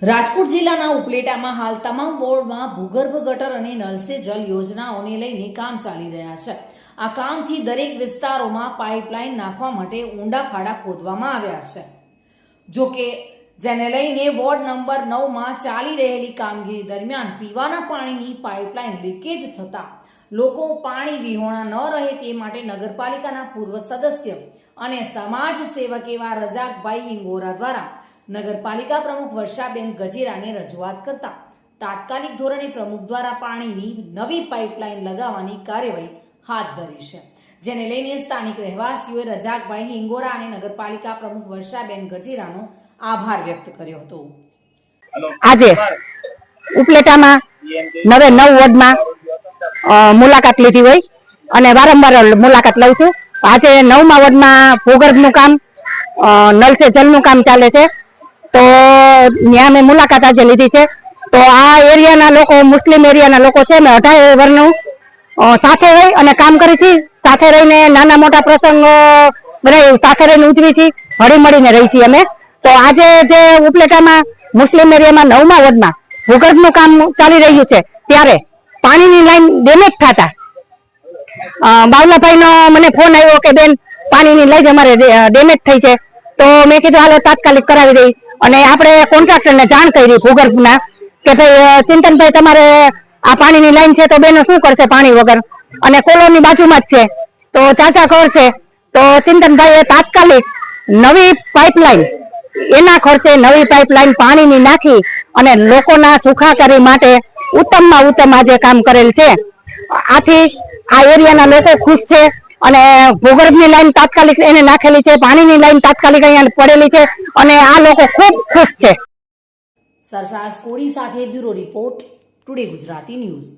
રાજકોટ જિલ્લાના ઉપલેટામાં હાલ તમામ વોર્ડમાં ભૂગર્ભ ગટર અને નલ સે જલ યોજનાઓને લઈને કામ ચાલી રહ્યા છે। આ કામથી દરેક વિસ્તારોમાં પાઇપલાઇન નાખવા માટે ઊંડા ખાડા ખોદવામાં આવ્યા છે। જો કે જેને લઈને વોર્ડ નંબર 9માં ચાલી રહેલી કામગીરી દરમિયાન પીવાના પાણીની પાઇપલાઇન લીકેજ થતા લોકો પાણી વિહોણા ન રહે તે માટે નગરપાલિકાના પૂર્વ સદસ્ય અને સમાજ સેવક એવા રજાકભાઈ હિંગોરા દ્વારા નગરપાલિકા પ્રમુખ વર્ષાબેન ગજેરાને રજૂઆત કરતા તાત્કાલિક ધોરણે પ્રમુખ દ્વારા પાણીની નવી પાઇપલાઇન લગાવવાની કાર્યવાહી હાથ ધરી છે, જેને લઈને સ્થાનિક રહેવાસીઓએ રજાકભાઈ હિંગોરા અને નગરપાલિકા પ્રમુખ વર્ષાબેન ગજેરાનો આભાર વ્યક્ત કર્યો હતો। આજે ઉપલેટામાં 9 વોર્ડમાં મુલાકાત લીધી હોય અને વારંવાર મુલાકાત લઉં છું। આજે 9મા વોર્ડમાં ભૂગર્ભનું કામ, નલ સે જલનું કામ ચાલે છે, તો ત્યાં મેં મુલાકાત આજે લીધી છે। તો આ એરિયાના લોકો, મુસ્લિમ એરિયાના લોકો છે ને 18 વર્ષનું સાથે રહી અને કામ કરી છે, સાથે રહીને નાના મોટા પ્રસંગ સાથે રહીને ઉજવી છે, હળી મળીને રહી છીએ અમે। તો આજે જે ઉપલેટામાં મુસ્લિમ એરિયામાં 9મા વોર્ડમાં ભૂગર્ભનું કામ ચાલી રહ્યું છે, ત્યારે પાણીની લાઈન ડેમેજ થતા બાવલાભાઈનો મને ફોન આવ્યો કે બેન પાણીની લાઈન અમારે ડેમેજ થઈ છે। તો મેં કીધું હાલો તાત્કાલિક કરાવી દઈ અને આપણે કોન્ટ્રાક્ટરને જાણ કરી ભૂગર્ભના કે ભાઈ ચિંતનભાઈ તમારે આ પાણીની લાઈન છે તો બેનો શું કરશે પાણી વગર, અને કોલોની બાજુમાં જ છે તો ચાચા ઘર છે। તો ચિંતનભાઈએ તાત્કાલિક નવી પાઇપલાઇન, એના ખર્ચે નવી પાઇપલાઇન પાણીની નાખી અને લોકોના સુખાકારી માટે ઉત્તમમાં ઉત્તમ આજે કામ કરેલ છે। આથી આ એરિયાના લોકો ખુશ છે અને ભૂગર્ભની લાઈન તાત્કાલિક એને નાખેલી છે, પાણીની લાઈન તાત્કાલિક અહીંયા પડેલી છે અને આ લોકો ખૂબ ખુશ છે। સરફરાઝ કોડી સાથે bureau report, today Gujarati news.